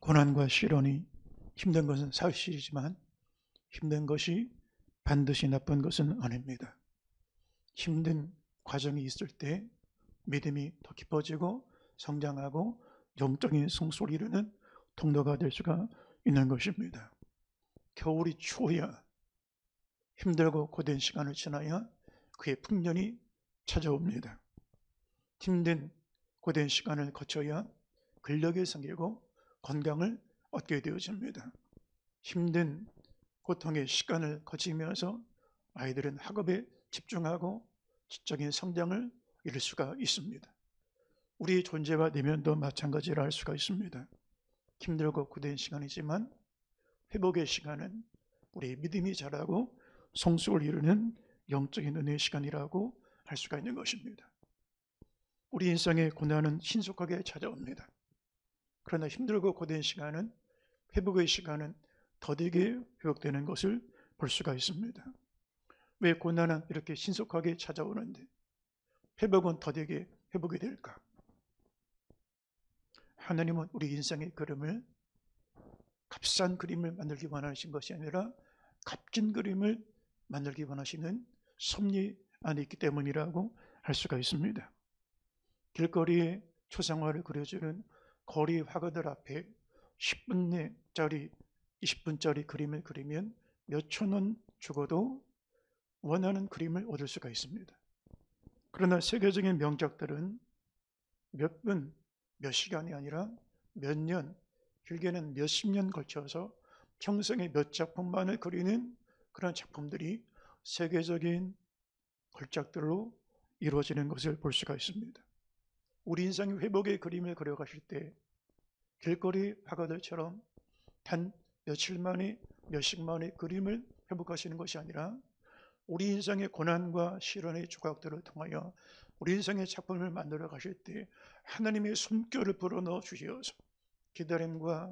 고난과 시련이 힘든 것은 사실이지만 힘든 것이 반드시 나쁜 것은 아닙니다. 힘든 과정이 있을 때 믿음이 더 깊어지고 성장하고 영적인 성숙을 이루는 통로가 될 수가 있는 것입니다. 겨울이 추워야, 힘들고 고된 시간을 지나야 그의 풍년이 찾아옵니다. 힘든 고된 시간을 거쳐야 근력이 생기고 건강을 얻게 되어집니다. 힘든 고통의 시간을 거치면서 아이들은 학업에 집중하고 지적인 성장을 이룰 수가 있습니다. 우리의 존재와 내면도 마찬가지라 할 수가 있습니다. 힘들고 고된 시간이지만 회복의 시간은 우리의 믿음이 자라고 성숙을 이루는 영적인 은혜의 시간이라고 할 수가 있는 것입니다. 우리 인생의 고난은 신속하게 찾아옵니다. 그러나 힘들고 고된 시간은, 회복의 시간은 더디게 회복되는 것을 볼 수가 있습니다. 왜 고난은 이렇게 신속하게 찾아오는데 회복은 더디게 회복이 될까? 하나님은 우리 인생의 그림을, 값싼 그림을 만들기 원하신 것이 아니라 값진 그림을 만들기 원하시는 섭리 안에 있기 때문이라고 할 수가 있습니다. 길거리에 초상화를 그려주는 거리 화가들 앞에 10분짜리 20분짜리 그림을 그리면 몇천 원 주고도 원하는 그림을 얻을 수가 있습니다. 그러나 세계적인 명작들은 몇 분, 몇 시간이 아니라 몇 년, 길게는 몇십 년 걸쳐서 평생에 몇 작품만을 그리는 그런 작품들이 세계적인 걸작들로 이루어지는 것을 볼 수가 있습니다. 우리 인생의 회복의 그림을 그려가실 때 길거리 화가들처럼 단 며칠 만에 몇십 만의 그림을 회복하시는 것이 아니라 우리 인생의 고난과 시련의 조각들을 통하여 우리 인생의 작품을 만들어 가실 때 하나님의 숨결을 불어넣어 주시어서 기다림과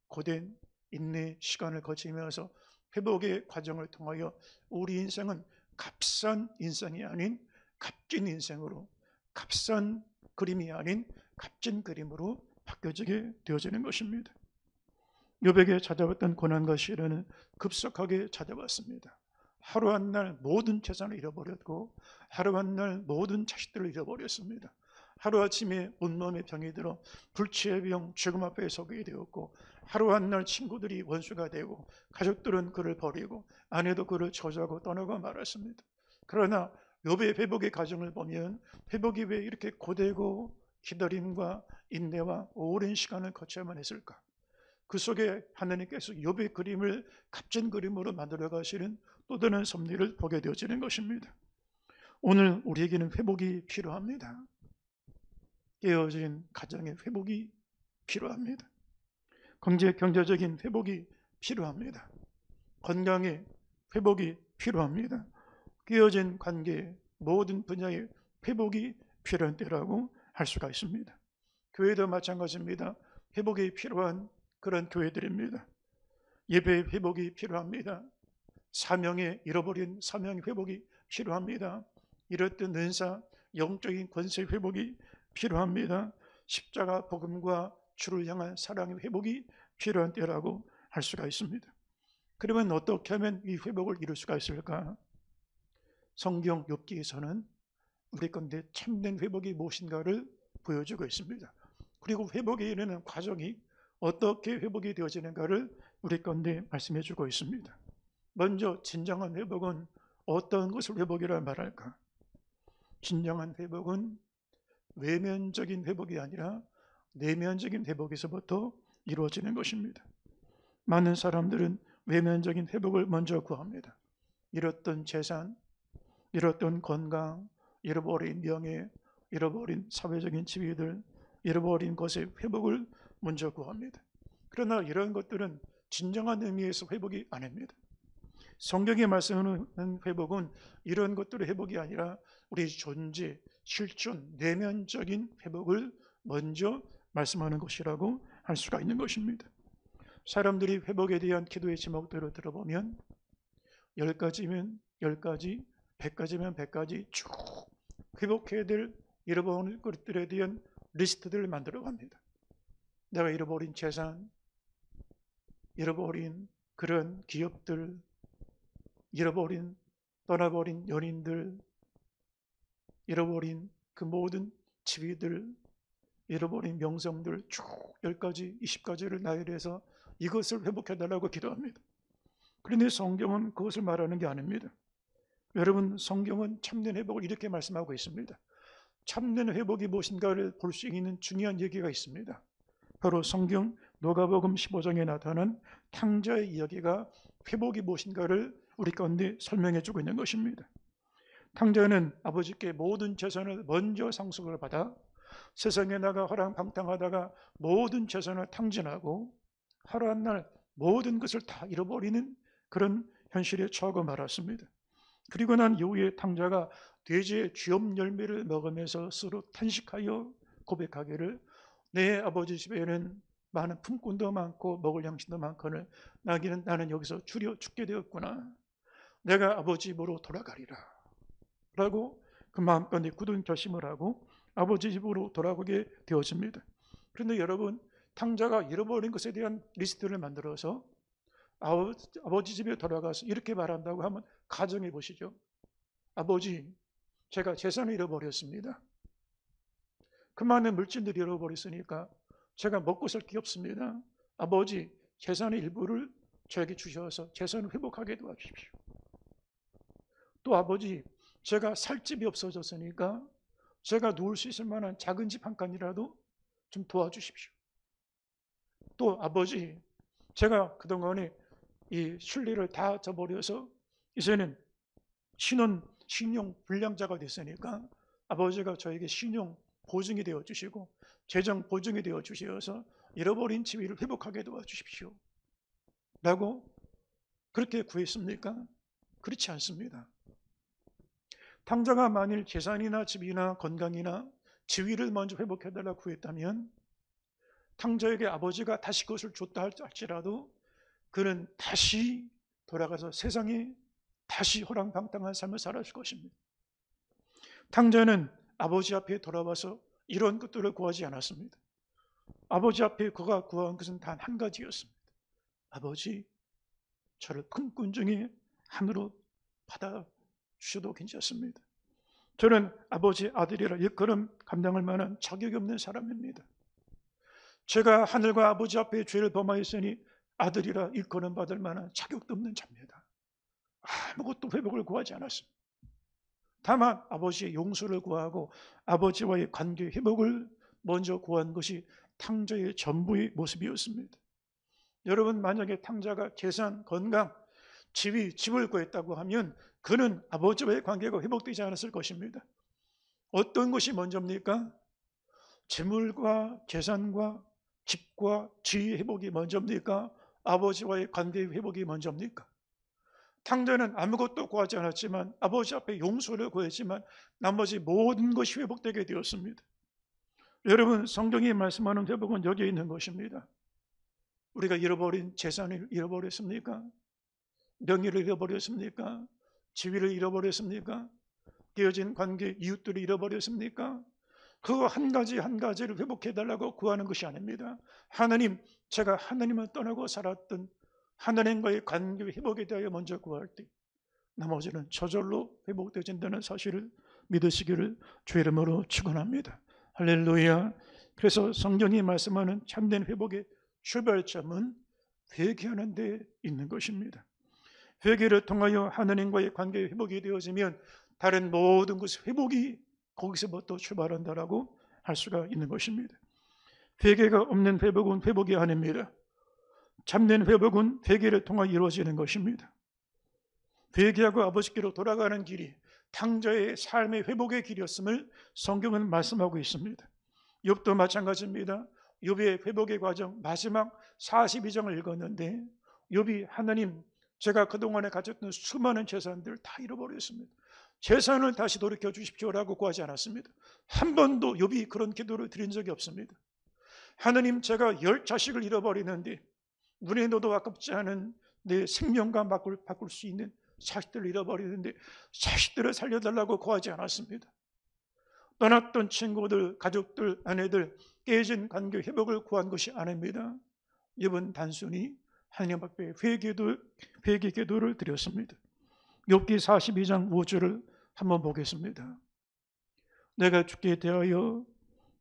고된 인내 시간을 거치면서 회복의 과정을 통하여 우리 인생은 값싼 인생이 아닌 값진 인생으로, 값싼 그림이 아닌 값진 그림으로 바뀌어지게 되어지는 것입니다. 욥에게 찾아왔던 고난과 시련은 급속하게 찾아왔습니다. 하루 한 날 모든 재산을 잃어버렸고 하루 한 날 모든 자식들을 잃어버렸습니다. 하루아침에 온몸에 병이 들어 불치의 병, 죽음 앞에 서게 되었고 하루 한 날 친구들이 원수가 되고 가족들은 그를 버리고 아내도 그를 저주하고 떠나고 말았습니다. 그러나 욥의 회복의 과정을 보면 회복이 왜 이렇게 고되고 기다림과 인내와 오랜 시간을 거쳐야만 했을까? 그 속에 하나님께서 욥의 그림을 값진 그림으로 만들어 가시는 또 다른 섭리를 보게 되어지는 것입니다. 오늘 우리에게는 회복이 필요합니다. 깨어진 가정의 회복이 필요합니다. 경제적인 회복이 필요합니다. 건강의 회복이 필요합니다. 깨어진 관계 모든 분야의 회복이 필요한 때라고 할 수가 있습니다. 교회도 마찬가지입니다. 회복이 필요한 그런 교회들입니다. 예배의 회복이 필요합니다. 사명에 잃어버린 사명 회복이 필요합니다. 잃었던 은사, 영적인 권세 회복이 필요합니다. 십자가 복음과 주를 향한 사랑의 회복이 필요한 때라고 할 수가 있습니다. 그러면 어떻게 하면 이 회복을 이룰 수가 있을까? 성경 욥기에서는 우리 가운데 참된 회복이 무엇인가를 보여주고 있습니다. 그리고 회복에 이르는 과정이 어떻게 회복이 되어지는가를 우리 가운데 말씀해 주고 있습니다. 먼저 진정한 회복은 어떤 것을 회복이라 말할까? 진정한 회복은 외면적인 회복이 아니라 내면적인 회복에서부터 이루어지는 것입니다. 많은 사람들은 외면적인 회복을 먼저 구합니다. 잃었던 재산, 잃었던 건강, 잃어버린 명예, 잃어버린 사회적인 지위들, 잃어버린 것의 회복을 먼저 구합니다. 그러나 이런 것들은 진정한 의미에서 회복이 아닙니다. 성경이 말씀하는 회복은 이런 것들의 회복이 아니라 우리 존재, 실존, 내면적인 회복을 먼저 말씀하는 것이라고 할 수가 있는 것입니다. 사람들이 회복에 대한 기도의 제목들을 들어보면 10가지면 10가지, 100가지면 100가지 쭉 회복해야 될 잃어버린 것들에 대한 리스트들을 만들어 갑니다. 내가 잃어버린 재산, 잃어버린 그런 기업들, 잃어버린 떠나버린 연인들, 잃어버린 그 모든 지위들, 잃어버린 명성들 쭉 10가지, 20가지를 나열해서 이것을 회복해달라고 기도합니다. 그런데 성경은 그것을 말하는 게 아닙니다. 여러분, 성경은 참된 회복을 이렇게 말씀하고 있습니다. 참된 회복이 무엇인가를 볼 수 있는 중요한 얘기가 있습니다. 바로 성경 누가복음 15장에 나타난 탕자의 이야기가 회복이 무엇인가를 우리 가운데 설명해 주고 있는 것입니다. 탕자는 아버지께 모든 재산을 먼저 상속을 받아 세상에 나가 허랑방탕하다가 모든 재산을 탕진하고 하루 한 날 모든 것을 다 잃어버리는 그런 현실에 처하고 말았습니다. 그리고 난 이후에 탕자가 돼지의 쥐엄 열매를 먹으면서 스스로 탄식하여 고백하기를, 내 아버지 집에는 많은 품꾼도 많고 먹을 양식도 많거늘 나는 여기서 죽게 되었구나. 내가 아버지 집으로 돌아가리라 라고 그 마음가운데 굳은 결심을 하고 아버지 집으로 돌아가게 되었습니다. 그런데 여러분, 탕자가 잃어버린 것에 대한 리스트를 만들어서 아버지 집에 돌아가서 이렇게 말한다고 하면 가정해 보시죠. 아버지, 제가 재산을 잃어버렸습니다. 그 많은 물질들을 잃어버렸으니까 제가 먹고 살 게 없습니다. 아버지, 재산의 일부를 저에게 주셔서 재산을 회복하게 도와주십시오. 또 아버지, 제가 살 집이 없어졌으니까 제가 누울 수 있을 만한 작은 집 한 칸이라도 좀 도와주십시오. 또 아버지, 제가 그동안에 이 순리를 다 저버려서 이제는 신용 불량자가 됐으니까 아버지가 저에게 신용 보증이 되어 주시고 재정 보증이 되어 주셔서 잃어버린 지위를 회복하게 도와주십시오 라고 그렇게 구했습니까? 그렇지 않습니다. 탕자가 만일 재산이나 집이나 건강이나 지위를 먼저 회복해달라고 구했다면 탕자에게 아버지가 다시 그것을 줬다 할지라도 그는 다시 돌아가서 세상에 다시 호랑방탕한 삶을 살았을 것입니다. 탕자는 아버지 앞에 돌아와서 이런 것들을 구하지 않았습니다. 아버지 앞에 그가 구한 것은 단 한 가지였습니다. 아버지, 저를 품꾼 중에 하나로 받아주셔도 괜찮습니다. 저는 아버지 아들이라 일컬음 감당할 만한 자격이 없는 사람입니다. 제가 하늘과 아버지 앞에 죄를 범하였으니 아들이라 일컬음 받을 만한 자격도 없는 자입니다. 아무것도 회복을 구하지 않았습니다. 다만 아버지의 용서를 구하고 아버지와의 관계 회복을 먼저 구한 것이 탕자의 전부의 모습이었습니다. 여러분, 만약에 탕자가 재산, 건강, 지위, 집을 구했다고 하면 그는 아버지와의 관계가 회복되지 않았을 것입니다. 어떤 것이 먼저입니까? 재물과 재산과 집과 지위 회복이 먼저입니까? 아버지와의 관계 회복이 먼저입니까? 탕자는 아무것도 구하지 않았지만 아버지 앞에 용서를 구했지만 나머지 모든 것이 회복되게 되었습니다. 여러분, 성경이 말씀하는 회복은 여기에 있는 것입니다. 우리가 잃어버린 재산을 잃어버렸습니까? 명예를 잃어버렸습니까? 지위를 잃어버렸습니까? 깨어진 관계, 이웃들을 잃어버렸습니까? 그 한 가지 한 가지를 회복해달라고 구하는 것이 아닙니다. 하나님, 제가 하나님을 떠나고 살았던 하나님과의 관계 회복에 대하여 먼저 구할 때 나머지는 저절로 회복되어진다는 사실을 믿으시기를 주의 이름으로 축원합니다. 할렐루야. 그래서 성경이 말씀하는 참된 회복의 출발점은 회개하는 데 있는 것입니다. 회개를 통하여 하나님과의 관계 회복이 되어지면 다른 모든 것의 회복이 거기서부터 출발한다라고 할 수가 있는 것입니다. 회개가 없는 회복은 회복이 아닙니다. 참된 회복은 회개를 통하여 이루어지는 것입니다. 회개하고 아버지께로 돌아가는 길이 탕자의 삶의 회복의 길이었음을 성경은 말씀하고 있습니다. 욥도 마찬가지입니다. 욥의 회복의 과정 마지막 42장을 읽었는데 욥이 하나님, 제가 그동안에 가졌던 수많은 재산들 다 잃어버렸습니다. 재산을 다시 돌이켜 주십시오라고 구하지 않았습니다. 한 번도 욥이 그런 기도를 드린 적이 없습니다. 하나님, 제가 10자식을 잃어버리는데 눈에 넣어도 아깝지 않은 내 생명과 바꿀 수 있는 자식들을 잃어버리는데 자식들을 살려달라고 구하지 않았습니다. 떠났던 친구들, 가족들, 아내들 깨진 관계 회복을 구한 것이 아닙니다. 욥은 단순히 하나님 앞에 회개 기도를 드렸습니다. 욥기 42장 5절을 한번 보겠습니다. 내가 주께 대하여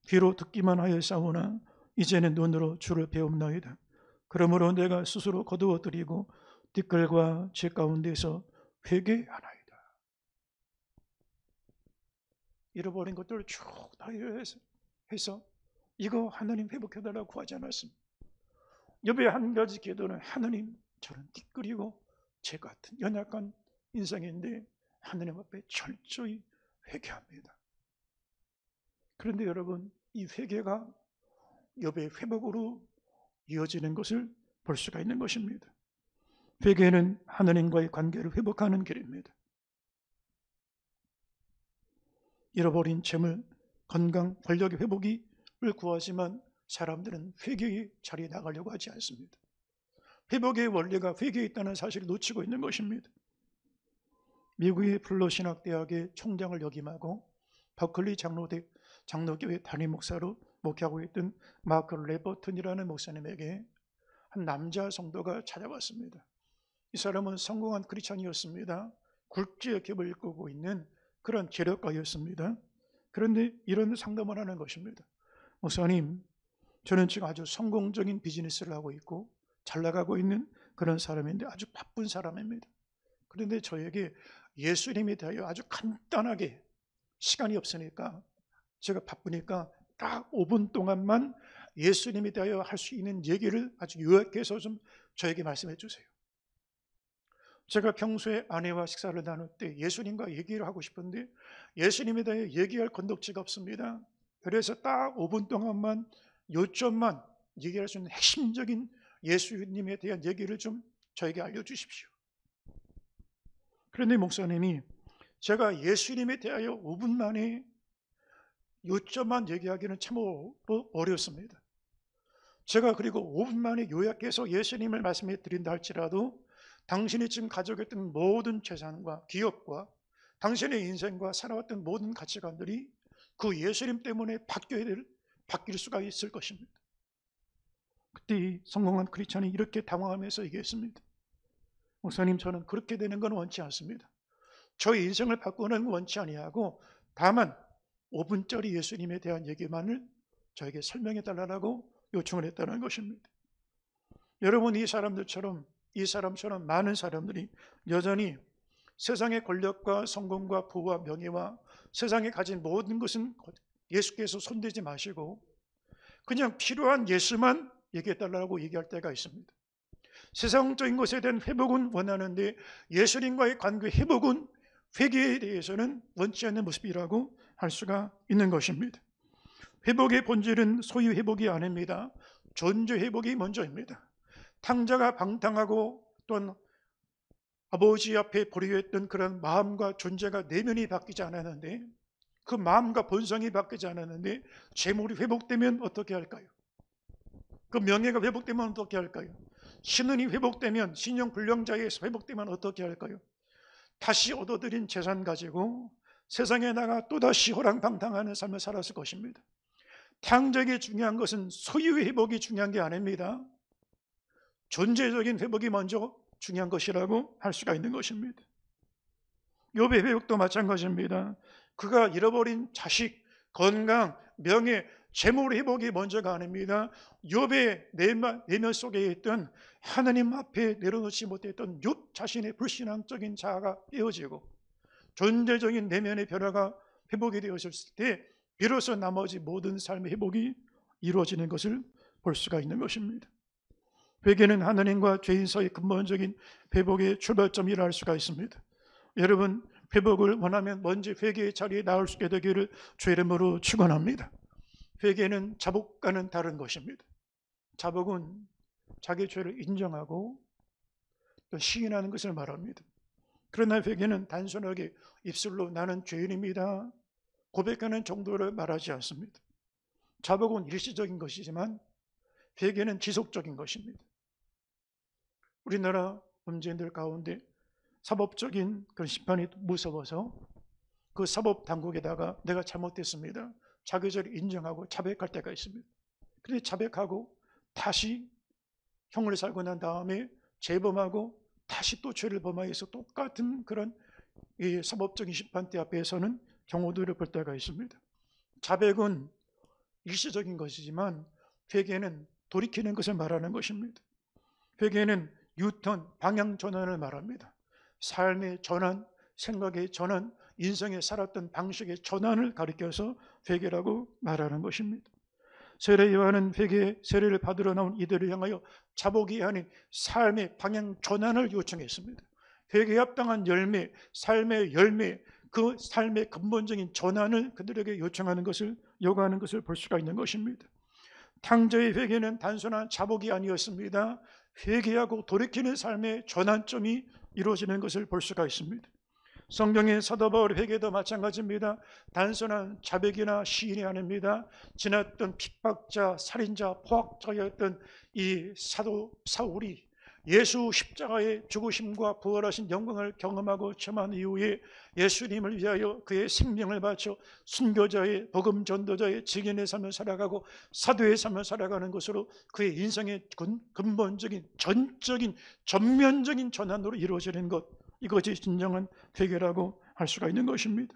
귀로 듣기만 하였사오나 이제는 눈으로 주를 배움나이다. 그러므로 내가 스스로 거두어드리고 뒷걸과 제 가운데서 회개하나이다. 잃어버린 것들을 쭉 다 해서 이거 하나님 회복해달라고 구하지 않았습니다. 욥의 한 가지 기도는 하나님, 저는 띠끌이고 제 같은 연약한 인생인데 하나님 앞에 철저히 회개합니다. 그런데 여러분, 이 회개가 욥의 회복으로 이어지는 것을 볼 수가 있는 것입니다. 회개는 하나님과의 관계를 회복하는 길입니다. 잃어버린 재물, 건강, 권력의 회복을 구하지만 사람들은 회개의 자리에 나가려고 하지 않습니다. 회복의 원리가 회개에 있다는 사실을 놓치고 있는 것입니다. 미국의 플로신학대학의 총장을 역임하고 버클리 장로교회 담임 목사로 목회하고 있던 마크 레버튼이라는 목사님에게 한 남자 성도가 찾아왔습니다. 이 사람은 성공한 크리스찬이었습니다. 굴지의 겹을 이끌고 있는 그런 재력가였습니다. 그런데 이런 상담을 하는 것입니다. 목사님, 저는 지금 아주 성공적인 비즈니스를 하고 있고 잘 나가고 있는 그런 사람인데 아주 바쁜 사람입니다. 그런데 저에게 예수님에 대하여 아주 간단하게, 시간이 없으니까 제가 바쁘니까 딱 5분 동안만 예수님에 대하여 할 수 있는 얘기를 아주 요약해서 좀 저에게 말씀해 주세요. 제가 평소에 아내와 식사를 나눌 때 예수님과 얘기를 하고 싶은데 예수님에 대해 얘기할 건덕지가 없습니다. 그래서 딱 5분 동안만 요점만 얘기할 수 있는 핵심적인 예수님에 대한 얘기를 좀 저에게 알려주십시오. 그런데 목사님이 제가 예수님에 대하여 5분 만에 요점만 얘기하기는 참 어렵습니다. 제가 그리고 5분 만에 요약해서 예수님을 말씀해 드린다 할지라도 당신이 지금 가지고 있던 모든 재산과 기업과 당신의 인생과 살아왔던 모든 가치관들이 그 예수님 때문에 바뀔 수가 있을 것입니다. 그때 이 성공한 크리스찬이 이렇게 당황하면서 얘기했습니다. 목사님, 저는 그렇게 되는 건 원치 않습니다. 저의 인생을 바꾸는 건 원치 아니하고 다만 5분짜리 예수님에 대한 얘기만을 저에게 설명해 달라고 요청을 했다는 것입니다. 여러분, 이 사람처럼 많은 사람들이 여전히 세상의 권력과 성공과 부와 명예와 세상에 가진 모든 것은 예수께서 손대지 마시고 그냥 필요한 예수만 얘기해달라고 얘기할 때가 있습니다. 세상적인 것에 대한 회복은 원하는데 예수님과의 관계 회복은, 회개에 대해서는 원치 않는 모습이라고 할 수가 있는 것입니다. 회복의 본질은 소유 회복이 아닙니다. 존재 회복이 먼저입니다. 탕자가 방탕하고 또는 아버지 앞에 보류했던 그런 마음과 존재가 내면이 바뀌지 않았는데, 그 마음과 본성이 바뀌지 않았는데 재물이 회복되면 어떻게 할까요? 그 명예가 회복되면 어떻게 할까요? 신은이 회복되면, 신용불량자에서 회복되면 어떻게 할까요? 다시 얻어들인 재산 가지고 세상에 나가 또다시 호랑방탕하는 삶을 살았을 것입니다. 탕자에게 중요한 것은 소유의 회복이 중요한 게 아닙니다. 존재적인 회복이 먼저 중요한 것이라고 할 수가 있는 것입니다. 욥의 회복도 마찬가지입니다. 그가 잃어버린 자식, 건강, 명예, 재물 회복이 먼저가 아닙니다. 욥의 내면 속에 있던 하나님 앞에 내려놓지 못했던 욥 자신의 불신앙적인 자아가 깨어지고 존재적인 내면의 변화가 회복이 되었을 때 비로소 나머지 모든 삶의 회복이 이루어지는 것을 볼 수가 있는 것입니다. 회개는 하나님과 죄인 사이의 근본적인 회복의 출발점이라 할 수가 있습니다. 여러분, 회복을 원하면 먼저 회개의 자리에 나올 수 있게 되기를 주의 이름으로 축원합니다. 회개는 자복과는 다른 것입니다. 자복은 자기 죄를 인정하고 또 시인하는 것을 말합니다. 그러나 회개는 단순하게 입술로 나는 죄인입니다 고백하는 정도를 말하지 않습니다. 자복은 일시적인 것이지만 회개는 지속적인 것입니다. 우리나라 문재인들 가운데 사법적인 그런 심판이 무서워서 그 사법 당국에다가 내가 잘못했습니다, 자기 죄를 인정하고 자백할 때가 있습니다. 그런데 자백하고 다시 형을 살고 난 다음에 재범하고 다시 또 죄를 범하여서 똑같은 그런 이 사법적인 심판대 앞에서는 경우들을 볼 때가 있습니다. 자백은 일시적인 것이지만 회개는 돌이키는 것을 말하는 것입니다. 회개는 유턴, 방향 전환을 말합니다. 삶의 전환, 생각의 전환, 인생에 살았던 방식의 전환을 가리켜서 회개라고 말하는 것입니다. 세례 요한은 회개 세례를 받으러 나온 이들을 향하여 자복이 아닌 삶의 방향 전환을 요청했습니다. 회개에 합당한 열매, 삶의 열매, 그 삶의 근본적인 전환을 그들에게 요청하는 것을, 요구하는 것을 볼 수가 있는 것입니다. 탕자의 회개는 단순한 자복이 아니었습니다. 회개하고 돌이키는 삶의 전환점이 이루어지는 것을 볼 수가 있습니다. 성경의 사도 바울의 회개도 마찬가지입니다. 단순한 자백이나 시인이 아닙니다. 지났던 핍박자, 살인자, 포악자였던 이 사도 사울이 예수 십자가의 죽으심과 부활하신 영광을 경험하고 체험한 이후에 예수님을 위하여 그의 생명을 바쳐 순교자의, 복음 전도자의 증인의 삶을 살아가고 사도의 삶을 살아가는 것으로 그의 인생의 근본적인, 전적인, 전면적인 전환으로 이루어지는 것, 이것이 진정한 회개라고 할 수가 있는 것입니다.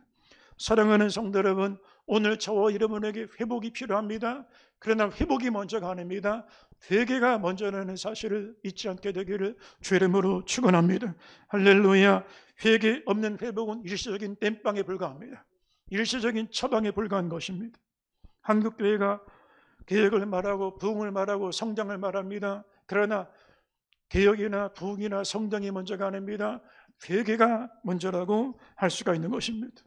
사랑하는 성도 여러분, 오늘 저와 여러분에게 회복이 필요합니다. 그러나 회복이 먼저가 아닙니다. 회개가 먼저라는 사실을 잊지 않게 되기를 주의 이름으로 축원합니다. 할렐루야. 회개 없는 회복은 일시적인 땜빵에 불과합니다. 일시적인 처방에 불과한 것입니다. 한국교회가 개혁을 말하고 부흥을 말하고 성장을 말합니다. 그러나 개혁이나 부흥이나 성장이 먼저가 아닙니다. 회개가 먼저라고 할 수가 있는 것입니다.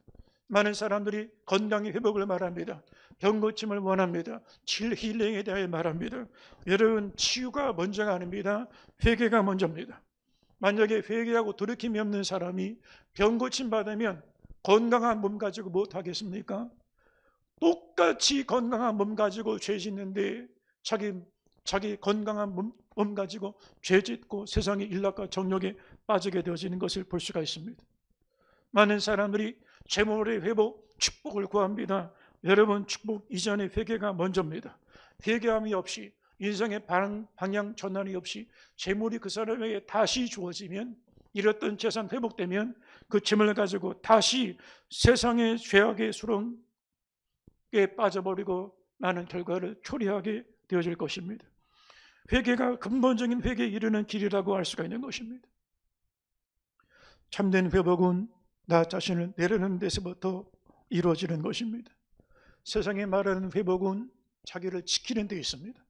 많은 사람들이 건강의 회복을 말합니다. 병 고침을 원합니다. 질 힐링에 대해 말합니다. 여러분, 치유가 먼저가 아닙니다. 회개가 먼저입니다. 만약에 회개하고 돌이킴이 없는 사람이 병 고침 받으면 건강한 몸 가지고 못하겠습니까? 똑같이 건강한 몸 가지고 죄 짓는데 자기 건강한 몸 가지고 죄 짓고 세상의 일락과 정욕에 빠지게 되어지는 것을 볼 수가 있습니다. 많은 사람들이 재물의 회복, 축복을 구합니다. 여러분, 축복 이전에 회개가 먼저입니다. 회개함이 없이 인생의 방향 전환이 없이 재물이 그 사람에게 다시 주어지면, 잃었던 재산 회복되면 그 재물을 가지고 다시 세상의 죄악의 수렁에 빠져버리고 많은 결과를 초래하게 되어질 것입니다. 회개가 근본적인 회개에 이르는 길이라고 할 수가 있는 것입니다. 참된 회복은 나 자신을 내려놓는 데서부터 이루어지는 것입니다. 세상에 말하는 회복은 자기를 지키는 데 있습니다.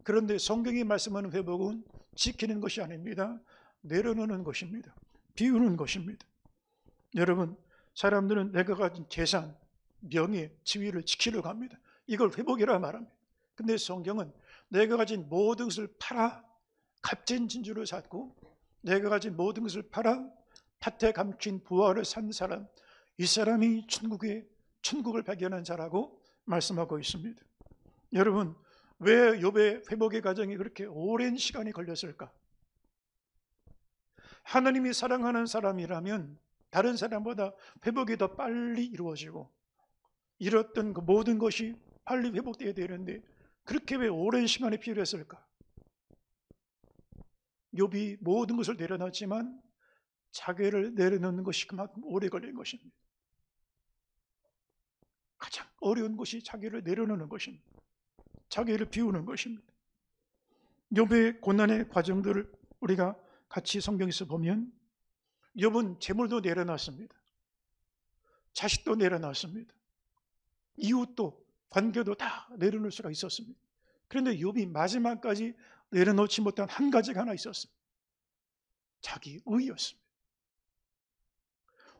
그런데 성경이 말씀하는 회복은 지키는 것이 아닙니다. 내려놓는 것입니다. 비우는 것입니다. 여러분, 사람들은 내가 가진 재산, 명예, 지위를 지키려고 합니다. 이걸 회복이라 말합니다. 근데 성경은 내가 가진 모든 것을 팔아 값진 진주를 샀고 내가 가진 모든 것을 팔아 밭에 감춘 부화를 산 사람, 이 사람이 천국을 발견한 자라고 말씀하고 있습니다. 여러분, 왜 욥의 회복의 과정이 그렇게 오랜 시간이 걸렸을까? 하나님이 사랑하는 사람이라면 다른 사람보다 회복이 더 빨리 이루어지고 잃었던 그 모든 것이 빨리 회복되어야 되는데 그렇게 왜 오랜 시간이 필요했을까? 욥이 모든 것을 내려놨지만 자기를 내려놓는 것이 그만큼 오래 걸린 것입니다. 가장 어려운 것이 자기를 내려놓는 것입니다. 자기를 비우는 것입니다. 욥의 고난의 과정들을 우리가 같이 성경에서 보면 욥은 재물도 내려놨습니다. 자식도 내려놨습니다. 이웃도 관계도 다 내려놓을 수가 있었습니다. 그런데 욥이 마지막까지 내려놓지 못한 한 가지가 하나 있었습니다. 자기 의였습니다.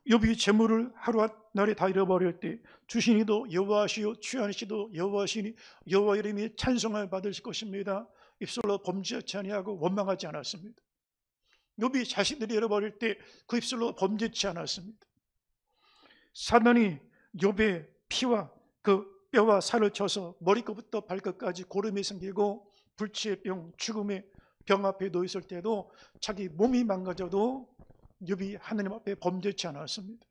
욥이 재물을 하루날에 다 잃어버릴 때 주시니도 여호와시요 취하시도 여호와시니 여호와 이름이 찬송을 받으실 것입니다. 입술로 범죄치 아니하고 원망하지 않았습니다. 욥이 자신들이 잃어버릴 때 그 입술로 범죄치 않았습니다. 사단이 욥의 피와 그 뼈와 살을 쳐서 머리끝부터 발끝까지 고름이 생기고 불치의 병, 죽음의 병 앞에 놓여 있을 때도 자기 몸이 망가져도 욥이 하나님 앞에 범죄치 않았습니다.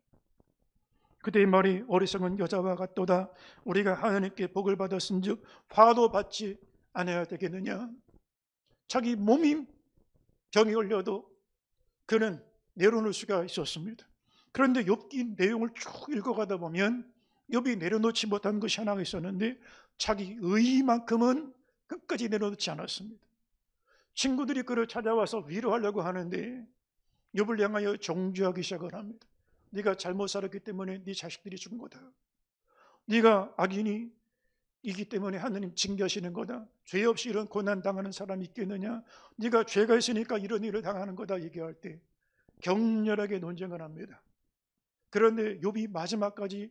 그때의 말이 어리석은 여자와 같도다. 우리가 하나님께 복을 받았은즉 화도 받지 않아야 되겠느냐. 자기 몸이 병이 걸려도 그는 내려놓을 수가 있었습니다. 그런데 욥기 내용을 쭉 읽어가다 보면 욥이 내려놓지 못한 것이 하나가 있었는데 자기 의만큼은 끝까지 내려놓지 않았습니다. 친구들이 그를 찾아와서 위로하려고 하는데 욥을 향하여 정죄하기 시작을 합니다. 네가 잘못 살았기 때문에 네 자식들이 죽은 거다. 네가 악인이기 때문에 하나님 징계하시는 거다. 죄 없이 이런 고난 당하는 사람이 있겠느냐. 네가 죄가 있으니까 이런 일을 당하는 거다 얘기할 때 격렬하게 논쟁을 합니다. 그런데 욥이 마지막까지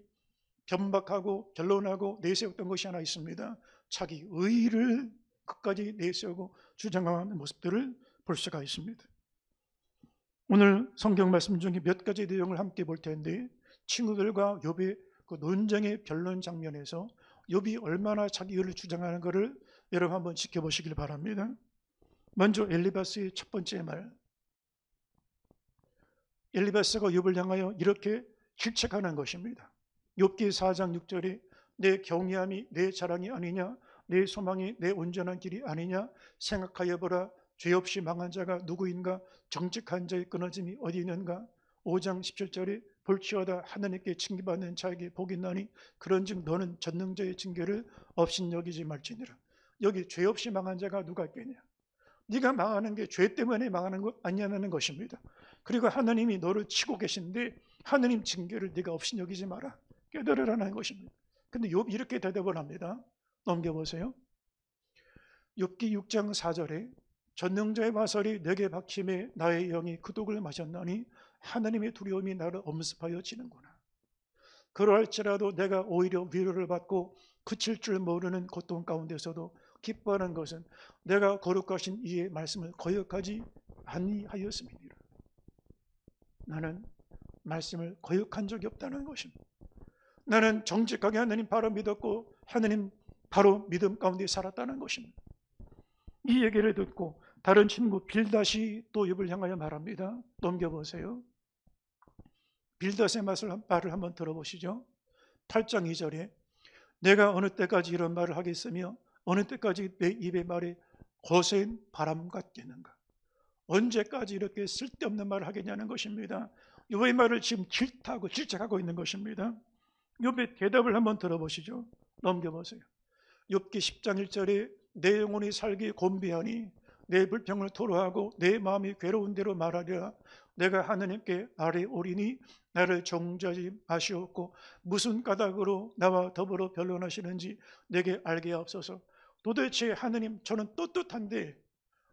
변박하고 변론하고 내세웠던 것이 하나 있습니다. 자기 의를 끝까지 내세우고 주장하는 모습들을 볼 수가 있습니다. 오늘 성경 말씀 중에 몇 가지 내용을 함께 볼 텐데 친구들과 욥의 그 논쟁의 변론 장면에서 욥이 얼마나 자기 의를 주장하는 것을 여러분 한번 지켜보시길 바랍니다. 먼저 엘리바스의 첫 번째 말, 엘리바스가 욥을 향하여 이렇게 질책하는 것입니다. 욥기 4장 6절에 내 경외함이 내 자랑이 아니냐, 내 소망이 내 온전한 길이 아니냐, 생각하여 보라, 죄 없이 망한 자가 누구인가, 정직한 자의 끊어짐이 어디 있는가. 5장 17절에 볼지어다 하나님께 징계받는 자에게 복이 있나니 그런즉 너는 전능자의 징계를 업신여기지 말지니라. 여기 죄 없이 망한 자가 누가 있겠냐. 네가 망하는 게 죄 때문에 망하는 것 아니냐는 것입니다. 그리고 하나님이 너를 치고 계신데 하나님 징계를 네가 업신여기지 마라, 깨달으라는 것입니다. 근데 욥이 이렇게 대답을 합니다. 넘겨보세요. 욥기 6장 4절에 전능자의 화살이 내게 박힘에 나의 영이 그 독을 마셨나니 하나님의 두려움이 나를 엄습하여 지는구나. 그러할지라도 내가 오히려 위로를 받고 그칠 줄 모르는 고통 가운데서도 기뻐하는 것은 내가 거룩하신 이의 말씀을 거역하지 아니하였음이니라. 나는 말씀을 거역한 적이 없다는 것입니다. 나는 정직하게 하나님 바로 믿었고 하나님 바로 믿음 가운데 살았다는 것입니다. 이 얘기를 듣고 다른 친구 빌닷이 또 욥을 향하여 말합니다. 넘겨보세요. 빌닷의 말을 한번 들어보시죠. 8장 2절에 내가 어느 때까지 이런 말을 하겠으며 어느 때까지 내 입의 말이 거센 바람 같겠는가. 언제까지 이렇게 쓸데없는 말을 하겠냐는 것입니다. 욥의 말을 지금 질타하고 질책하고 있는 것입니다. 욥의 대답을 한번 들어보시죠. 넘겨보세요. 욥기 10장 1절에 내 영혼이 살기 곤비하니 내 불평을 토로하고 내 마음이 괴로운 대로 말하리라. 내가 하나님께 아뢰오리니 나를 정죄하지 마시옵고 무슨 까닭으로 나와 더불어 변론하시는지 내게 알게 하옵소서. 도대체 하나님, 저는 떳떳한데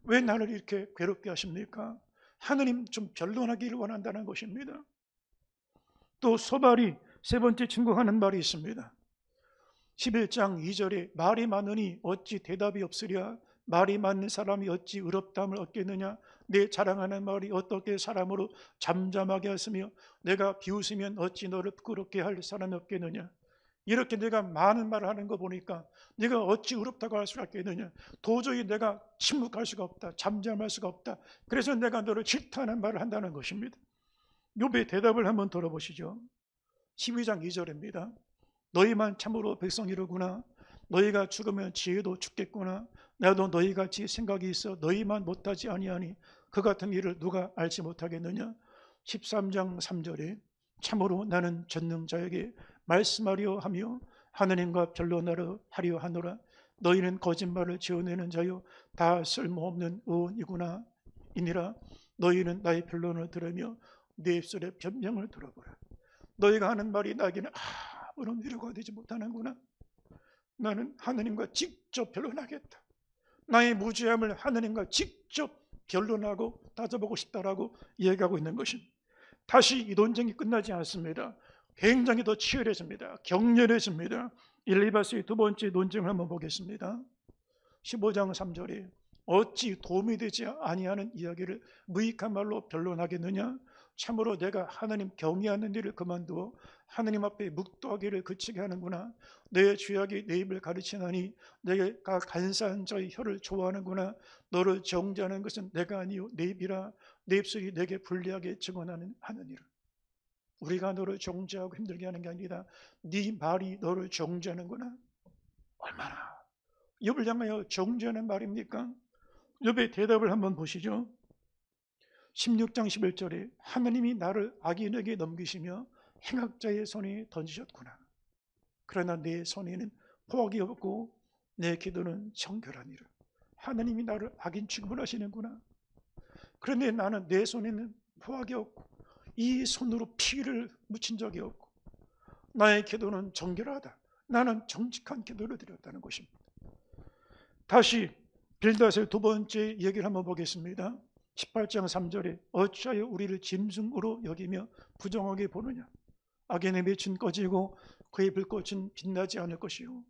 왜 나를 이렇게 괴롭게 하십니까? 하나님 좀 변론하기를 원한다는 것입니다. 또 소발이 세 번째 친구하는 말이 있습니다. 11장 2절에 말이 많으니 어찌 대답이 없으랴. 말이 많은 사람이 어찌 의롭다함을 얻겠느냐. 내 자랑하는 말이 어떻게 사람으로 잠잠하게 하시며 내가 비웃으면 어찌 너를 부끄럽게 할 사람이 없겠느냐. 이렇게 내가 많은 말을 하는 거 보니까 네가 어찌 의롭다고 할 수가 있겠느냐. 도저히 내가 침묵할 수가 없다, 잠잠할 수가 없다. 그래서 내가 너를 질타하는 말을 한다는 것입니다. 욥의 대답을 한번 들어보시죠. 12장 2절입니다. 너희만 참으로 백성이로구나. 너희가 죽으면 지혜도 죽겠구나. 나도 너희같이 생각이 있어 너희만 못하지 아니하니 그 같은 일을 누가 알지 못하겠느냐. 13장 3절에 참으로 나는 전능자에게 말씀하려 하며 하나님과 변론하려 하노라. 너희는 거짓말을 지어내는 자요 다 쓸모없는 의원이구나 이니라. 너희는 나의 변론을 들으며 내 입술의 변명을 들어보라. 너희가 하는 말이 나에게는 아무런 위로가 되지 못하는구나. 나는 하나님과 직접 변론하겠다. 나의 무죄함을 하나님과 직접 변론하고 따져보고 싶다라고 이야기하고 있는 것입니다. 다시 이 논쟁이 끝나지 않습니다. 굉장히 더 치열해집니다. 격렬해집니다. 엘리바스의 두 번째 논쟁을 한번 보겠습니다. 15장 3절에 어찌 도움이 되지 아니하는 이야기를 무익한 말로 변론하겠느냐. 참으로 내가 하나님 경외하는 일을 그만두어 하나님 앞에 묵도하기를 그치게 하는구나. 내 죄악이 내 입을 가르치나니 내가 간사한 자의 혀를 좋아하는구나. 너를 정죄하는 것은 내가 아니요 내 입이라. 내 입술이 내게 불리하게 증언하느니라. 우리가 너를 정죄하고 힘들게 하는 게 아니라 네 말이 너를 정죄하는구나. 얼마나 욥을 향하여 정죄하는 말입니까? 욥의 대답을 한번 보시죠. 16장 11절에 하나님이 나를 악인에게 넘기시며 행악자의 손에 던지셨구나. 그러나 내 손에는 포악이 없고 내 기도는 정결하니라. 하나님이 나를 악인 취급을 하시는구나. 그런데 나는 내 손에는 포악이 없고 이 손으로 피를 묻힌 적이 없고 나의 기도는 정결하다. 나는 정직한 기도를 드렸다는 것입니다. 다시 빌닷의 두 번째 얘기를 한번 보겠습니다. 18장 3절에 어찌하여 우리를 짐승으로 여기며 부정하게 보느냐. 악인의 빛은 꺼지고 그의 불꽃은 빛나지 않을 것이요.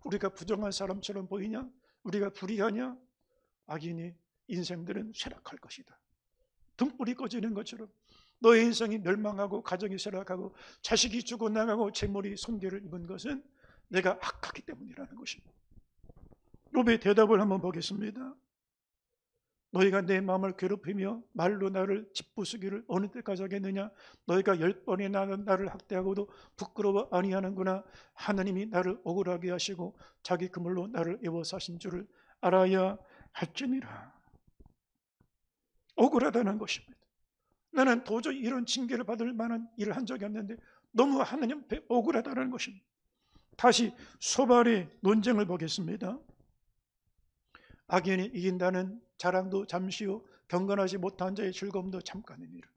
우리가 부정한 사람처럼 보이냐? 우리가 불의하냐? 악인의 인생들은 쇠락할 것이다. 등불이 꺼지는 것처럼 너의 인생이 멸망하고 가정이 쇠락하고 자식이 죽어나가고 재물이 손괴를 입은 것은 내가 악하기 때문이라는 것입니다. 욥의 대답을 한번 보겠습니다. 너희가 내 마음을 괴롭히며 말로 나를 짓부수기를 어느 때까지 하겠느냐. 너희가 10번이나 나를 학대하고도 부끄러워 아니하는구나. 하나님이 나를 억울하게 하시고 자기 그물로 나를 애워사신 줄을 알아야 할지니라. 억울하다는 것입니다. 나는 도저히 이런 징계를 받을 만한 일을 한 적이 없는데 너무 하나님 앞에 억울하다는 것입니다. 다시 소발의 논쟁을 보겠습니다. 악인이 이긴다는 자랑도 잠시요 경건하지 못한 자의 즐거움도 잠깐이니라.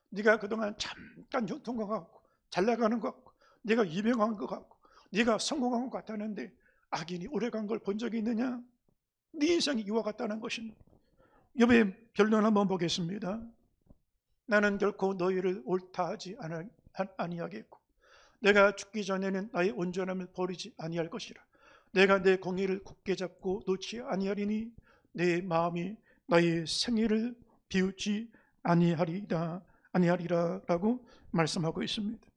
네가 그동안 잠깐 형통한 것 같고 잘나가는 것 같고 네가 유명한 것 같고 네가 성공한 것 같다는데 악인이 오래간 걸 본 적이 있느냐? 네 인생이 이와 같다는 것입니다. 욥의 변론 한번 보겠습니다. 나는 결코 너희를 옳다 하지 아니하겠고 내가 죽기 전에는 나의 온전함을 버리지 아니할 것이라. 내가 내 공의를 굳게 잡고 놓지 아니하리니 내 마음이 나의 생애를 비웃지 아니하리라라고 말씀하고 있습니다.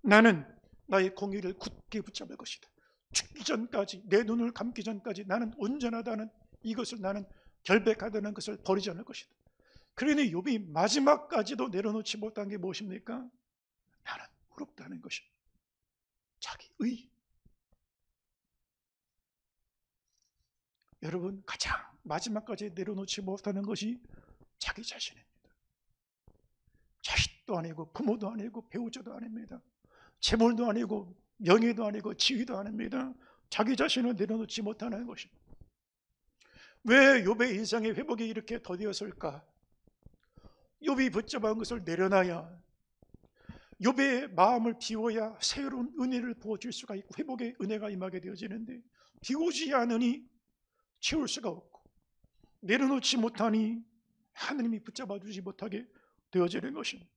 나는 나의 공의를 굳게 붙잡을 것이다. 죽기 전까지, 내 눈을 감기 전까지 나는 온전하다는 이것을, 나는 결백하다는 것을 버리지 않을 것이다. 그러니 욥이 마지막까지도 내려놓지 못한 게 무엇입니까? 나는 의롭다는 것입니다. 자기 의. 여러분, 가장 마지막까지 내려놓지 못하는 것이 자기 자신입니다. 자식도 아니고 부모도 아니고 배우자도 아닙니다. 재물도 아니고 명예도 아니고 지위도 아닙니다. 자기 자신을 내려놓지 못하는 것입니다. 왜 욥의 인생의 회복이 이렇게 더디었을까? 욥이 붙잡은 것을 내려놔야, 욥의 마음을 비워야 새로운 은혜를 부어줄 수가 있고 회복의 은혜가 임하게 되어지는데, 비우지 않으니 채울 수가 없고 내려놓지 못하니 하나님이 붙잡아주지 못하게 되어지는 것입니다.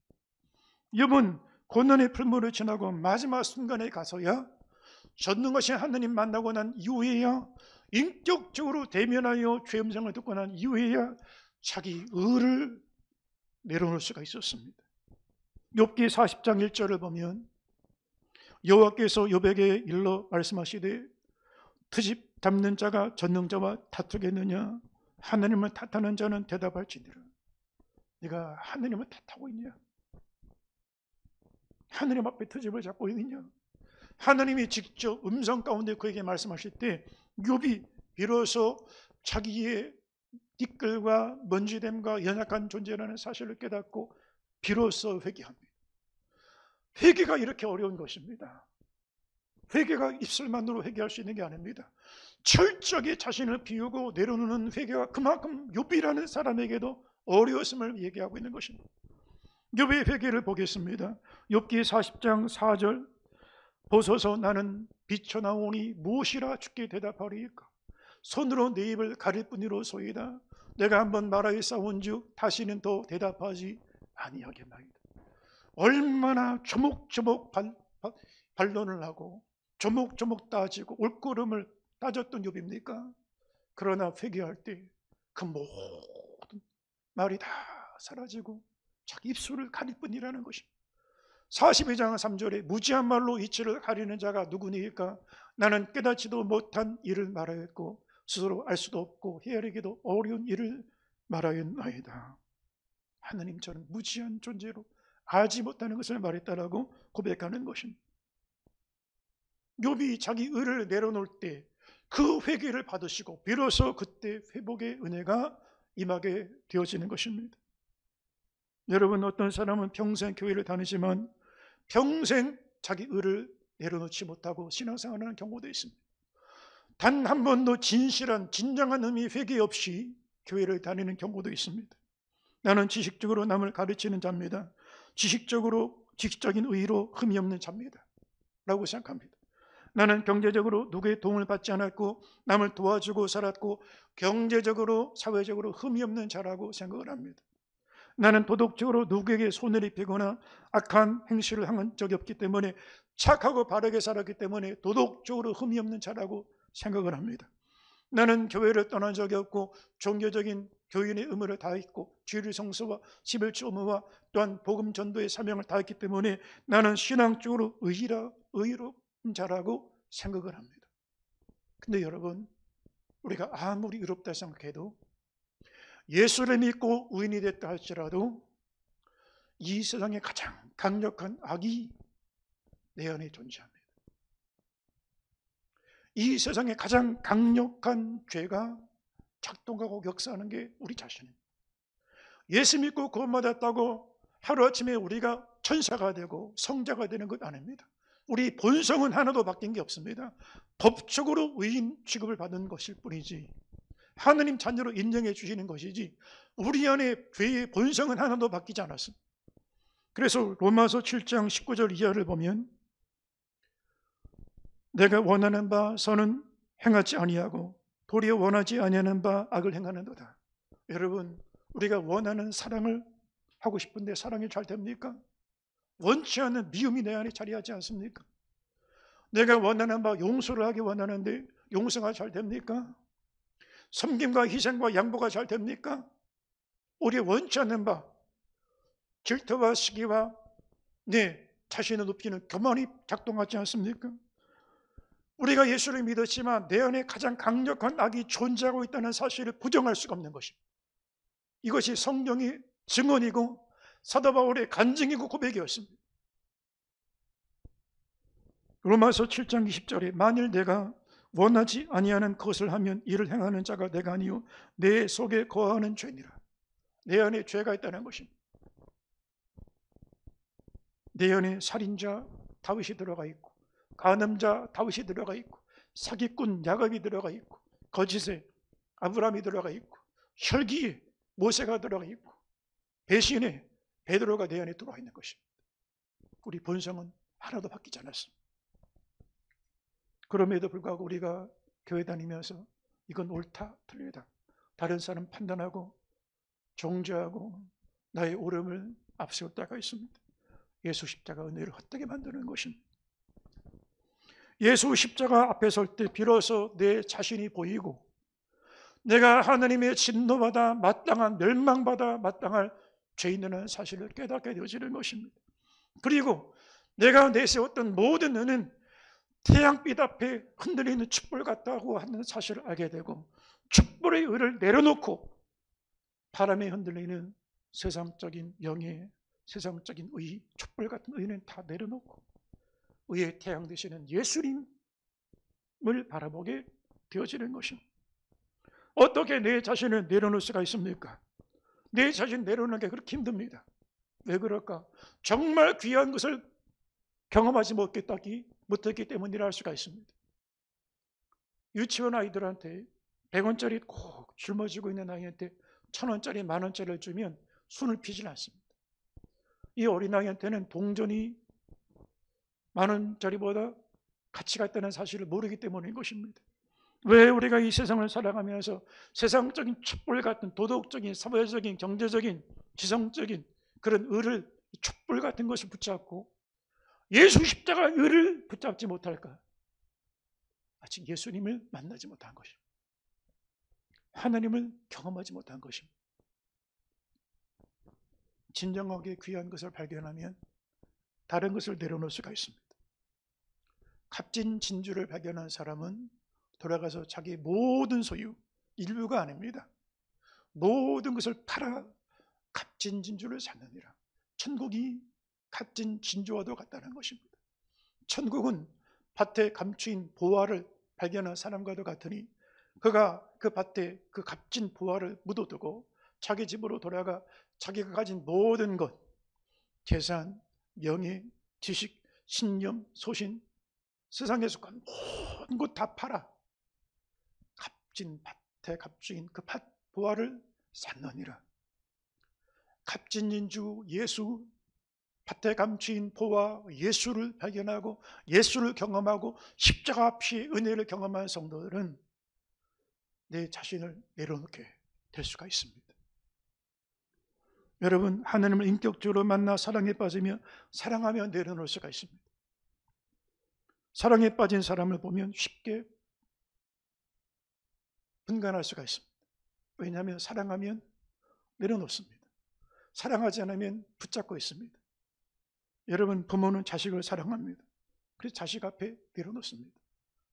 욥은 고난의 풀무를 지나고 마지막 순간에 가서야, 전능하신 하나님 만나고 난 이후에야, 인격적으로 대면하여 죄 음성을 듣고 난 이후에야 자기 의를 내려놓을 수가 있었습니다. 욥기 40장 1절을 보면 여호와께서 욥에게 일러 말씀하시되 트집 잡는 자가 전능자와 다투겠느냐? 하나님을 탓하는 자는 대답할지니라. 네가 하나님을 탓하고 있냐? 하나님 앞에 트집을 잡고 있느냐? 하나님이 직접 음성 가운데 그에게 말씀하실 때 욥이 비로소 자기의 티끌과 먼지됨과 연약한 존재라는 사실을 깨닫고 비로소 회개합니다. 회개가 이렇게 어려운 것입니다. 회개가 입술만으로 회개할 수 있는 게 아닙니다. 철저하게 자신을 비우고 내려놓는 회개가 그만큼 욥이라는 사람에게도 어려웠음을 얘기하고 있는 것입니다. 욥의 회개를 보겠습니다. 욥기 40장 4절 보소서 나는 비쳐나오니 무엇이라 주께 대답하리이까? 손으로 내 입을 가릴 뿐이로소이다. 내가 한번 말하여 싸운즉 다시는 더 대답하지 아니하겠나이다. 얼마나 조목조목 반론을 하고 조목조목 따지고 옳고름을 따졌던 욥입니까? 그러나 회개할 때 그 모든 말이 다 사라지고 자기 입술을 가릴 뿐이라는 것입니다. 42장 3절에 무지한 말로 이치를 가리는 자가 누구니까? 나는 깨닫지도 못한 일을 말하였고 스스로 알 수도 없고 헤아리기도 어려운 일을 말하였나이다. 하나님처럼 무지한 존재로 알지 못하는 것을 말했다라고 고백하는 것입니다. 욥이 자기 의를 내려놓을 때 그 회개를 받으시고 비로소 그때 회복의 은혜가 임하게 되어지는 것입니다. 여러분, 어떤 사람은 평생 교회를 다니지만 평생 자기 의를 내려놓지 못하고 신앙생활하는 경우도 있습니다. 단 한 번도 진실한 진정한 의미 회개 없이 교회를 다니는 경우도 있습니다. 나는 지식적으로 남을 가르치는 자입니다. 지식적인 의의로 흠이 없는 자입니다 라고 생각합니다. 나는 경제적으로 누구의 도움을 받지 않았고 남을 도와주고 살았고 경제적으로 사회적으로 흠이 없는 자라고 생각을 합니다. 나는 도덕적으로 누구에게 손을 입히거나 악한 행실을 한 적이 없기 때문에 착하고 바르게 살았기 때문에 도덕적으로 흠이 없는 자라고 생각을 합니다. 나는 교회를 떠난 적이 없고 종교적인 교인의 의무를 다했고 주일 성수와 11조 의무와 또한 복음 전도의 사명을 다했기 때문에 나는 신앙적으로 의로운 자라고 생각을 합니다. 근데 여러분, 우리가 아무리 의롭다 생각해도 예수를 믿고 의인이 됐다 할지라도 이 세상에 가장 강력한 악이 내 안에 존재합니다. 이 세상에 가장 강력한 죄가 작동하고 역사하는 게 우리 자신입니다. 예수 믿고 구원받았다고 하루아침에 우리가 천사가 되고 성자가 되는 것 아닙니다. 우리 본성은 하나도 바뀐 게 없습니다. 법적으로 의인 취급을 받은 것일 뿐이지 하느님 자녀로 인정해 주시는 것이지 우리 안에 죄의 본성은 하나도 바뀌지 않았습니다. 그래서 로마서 7장 19절 이하를 보면 내가 원하는 바 선은 행하지 아니하고 도리어 원하지 아니하는 바 악을 행하는도다. 여러분, 우리가 원하는 사랑을 하고 싶은데 사랑이 잘 됩니까? 원치 않는 미움이 내 안에 자리하지 않습니까? 내가 원하는 바 용서를 하기 원하는데 용서가 잘 됩니까? 섬김과 희생과 양보가 잘 됩니까? 우리 원치 않는 바 질투와 시기와 내 자신을 높이는 교만이 작동하지 않습니까? 우리가 예수를 믿었지만 내 안에 가장 강력한 악이 존재하고 있다는 사실을 부정할 수가 없는 것입니다. 이것이 성경의 증언이고 사도 바울의 간증이고 고백이었습니다. 로마서 7장 20절에 만일 내가 원하지 아니하는 것을 하면 이를 행하는 자가 내가 아니요 내 속에 거하는 죄니라. 내 안에 죄가 있다는 것입니다. 내 안에 살인자 다윗이 들어가 있고 간음자 다윗이 들어가 있고 사기꾼 야곱이 들어가 있고 거짓에 아브라함이 들어가 있고 혈기에 모세가 들어가 있고 배신에 베드로가 내 안에 들어와 있는 것입니다. 우리 본성은 하나도 바뀌지 않았습니다. 그럼에도 불구하고 우리가 교회 다니면서 이건 옳다 틀리다 다른 사람 판단하고 정죄하고 나의 옳음을 앞세울 때가 있습니다. 예수 십자가 은혜를 헛되게 만드는 것입니다. 예수 십자가 앞에 설 때 비로소 내 자신이 보이고 내가 하나님의 진노받아 마땅한 멸망받아 마땅할 죄인이라는 사실을 깨닫게 되어지는 것입니다. 그리고 내가 내세웠던 모든 은은 태양빛 앞에 흔들리는 촛불 같다고 하는 사실을 알게 되고 촛불의 의를 내려놓고 바람에 흔들리는 세상적인 영예, 세상적인 의, 촛불 같은 의는 다 내려놓고 의의 태양 되시는 예수님을 바라보게 되어지는 것입니다. 어떻게 내 자신을 내려놓을 수가 있습니까? 내 자신 내려놓는 게 그렇게 힘듭니다. 왜 그럴까? 정말 귀한 것을 경험하지 못했기 때문이라 할 수가 있습니다. 유치원 아이들한테 100원짜리 꼭 짊어지고 있는 아이한테 1000원짜리, 10,000원짜리를 주면 손을 피질 않습니다. 이 어린아이한테는 동전이 10,000원짜리보다 가치가 있다는 사실을 모르기 때문인 것입니다. 왜 우리가 이 세상을 살아가면서 세상적인 촛불 같은 도덕적인, 사회적인, 경제적인, 지성적인 그런 의를, 촛불 같은 것을 붙잡고 예수 십자가 의를 붙잡지 못할까? 아직 예수님을 만나지 못한 것입니다. 하나님을 경험하지 못한 것입니다. 진정하게 귀한 것을 발견하면 다른 것을 내려놓을 수가 있습니다. 값진 진주를 발견한 사람은 돌아가서 자기 모든 소유, 일부가 아닙니다. 모든 것을 팔아 값진 진주를 찾느니라. 천국이 값진 진주와도 같다는 것입니다. 천국은 밭에 감추인 보화를 발견한 사람과도 같으니 그가 그 밭에 그 값진 보화를 묻어두고 자기 집으로 돌아가 자기가 가진 모든 것, 재산, 명예, 지식, 신념, 소신, 세상에서 모든 것 다 팔아 값진 밭에 값진 그 밭 보화를 샀느니라. 값진 인주 예수, 밭에 감추인 보화 예수를 발견하고 예수를 경험하고 십자가 앞이 은혜를 경험한 성도들은 내 자신을 내려놓게 될 수가 있습니다. 여러분, 하나님을 인격적으로 만나 사랑에 빠지며 사랑하며 내려놓을 수가 있습니다. 사랑에 빠진 사람을 보면 쉽게 분간할 수가 있습니다. 왜냐하면 사랑하면 내려놓습니다. 사랑하지 않으면 붙잡고 있습니다. 여러분, 부모는 자식을 사랑합니다. 그래서 자식 앞에 내려놓습니다.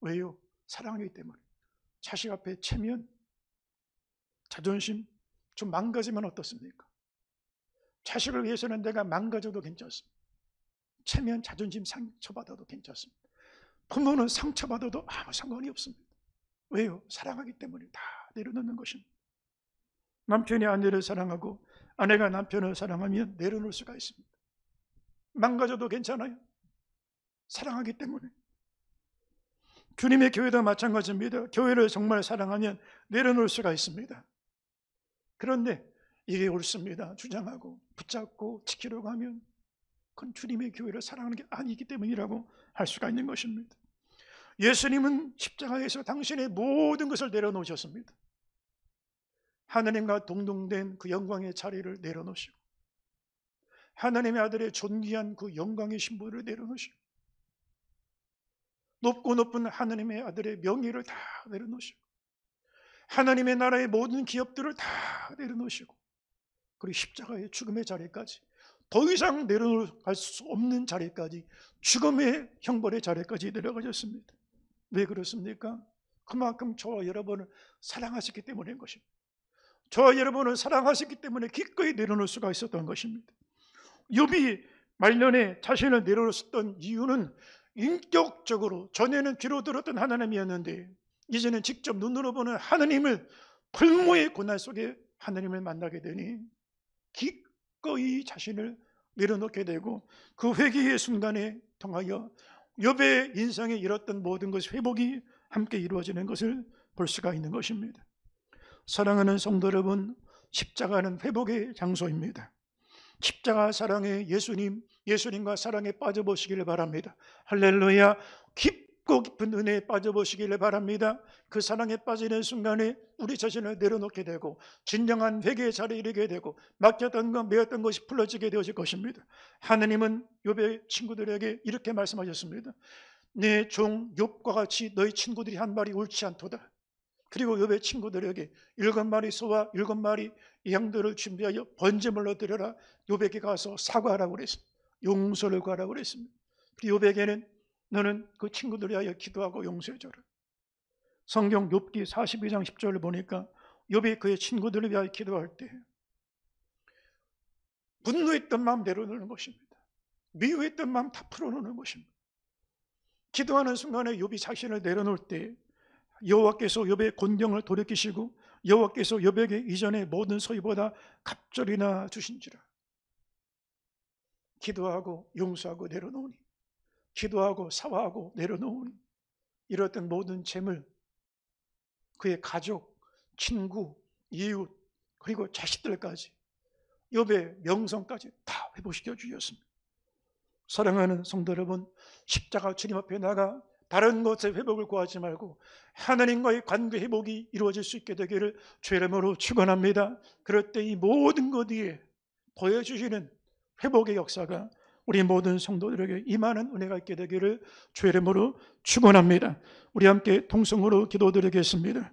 왜요? 사랑하기 때문에. 자식 앞에 체면, 자존심 좀 망가지면 어떻습니까? 자식을 위해서는 내가 망가져도 괜찮습니다. 체면, 자존심 상처받아도 괜찮습니다. 부모는 상처받아도 아무 상관이 없습니다. 왜요? 사랑하기 때문에 다 내려놓는 것입니다. 남편이 아내를 사랑하고 아내가 남편을 사랑하면 내려놓을 수가 있습니다. 망가져도 괜찮아요. 사랑하기 때문에. 주님의 교회도 마찬가지입니다. 교회를 정말 사랑하면 내려놓을 수가 있습니다. 그런데 이게 옳습니다. 주장하고 붙잡고 지키려고 하면 그건 주님의 교회를 사랑하는 게 아니기 때문이라고 할 수가 있는 것입니다. 예수님은 십자가에서 당신의 모든 것을 내려놓으셨습니다. 하나님과 동등된 그 영광의 자리를 내려놓으시고 하나님의 아들의 존귀한 그 영광의 신분을 내려놓으시고 높고 높은 하나님의 아들의 명예를 다 내려놓으시고 하나님의 나라의 모든 기업들을 다 내려놓으시고 그리고 십자가의 죽음의 자리까지 더 이상 내려갈 수 없는 자리까지 죽음의 형벌의 자리까지 내려가셨습니다. 왜 그렇습니까? 그만큼 저와 여러분을 사랑하셨기 때문인 것입니다. 저와 여러분을 사랑하셨기 때문에 기꺼이 내려놓을 수가 있었던 것입니다. 욥이 말년에 자신을 내려놓았던 이유는 인격적으로 전에는 귀로 들었던 하나님이었는데 이제는 직접 눈으로 보는 하나님을 불모의 고난 속에 하나님을 만나게 되니 기꺼이 자신을 내려놓게 되고 그 회개의 순간에 통하여 욥의 인생에 잃었던 모든 것이 회복이 함께 이루어지는 것을 볼 수가 있는 것입니다. 사랑하는 성도 여러분, 십자가는 회복의 장소입니다. 십자가 사랑의 예수님과 사랑에 빠져보시기를 바랍니다. 할렐루야. 깊고 깊은 은혜에 빠져보시기를 바랍니다. 그 사랑에 빠지는 순간에 우리 자신을 내려놓게 되고 진정한 회개의 자리에 이르게 되고 막혔던 것, 메었던 것이 풀어지게 되어질 것입니다. 하나님은 욥의 친구들에게 이렇게 말씀하셨습니다. 내 종 욥과 같이 너희 친구들이 한 말이 옳지 않도다. 그리고 욥의 친구들에게 7마리 소와 7마리 양들을 준비하여 번제물로 드려라. 욥에게 가서 사과하라고 그랬습니다. 용서를 구하라고 그랬습니다. 그리고 욥에게는 너는 그 친구들을 위하여 기도하고 용서해줘라. 성경 욥기 42장 10절을 보니까 욥이 그의 친구들을 위하여 기도할 때 분노했던 마음 내려놓는 것입니다. 미워했던 마음 다 풀어놓는 것입니다. 기도하는 순간에 욥이 자신을 내려놓을 때 여호와께서 욥의 곤경을 돌이키시고 여호와께서 욥에게 이전의 모든 소유보다 갑절이나 주신지라. 기도하고 용서하고 내려놓으니 기도하고 사과하고 내려놓으니 이렇던 모든 재물 그의 가족, 친구, 이웃 그리고 자식들까지 욥의 명성까지 다 회복시켜 주셨습니다. 사랑하는 성도 여러분, 십자가 주님 앞에 나가 다른 것의 회복을 구하지 말고 하나님과의 관계 회복이 이루어질 수 있게 되기를 주의 이름으로 축원합니다. 그럴 때 이 모든 것 위에 보여주시는 회복의 역사가 우리 모든 성도들에게 임하는 은혜가 있게 되기를 주의 이름으로 축원합니다. 우리 함께 통성으로 기도드리겠습니다.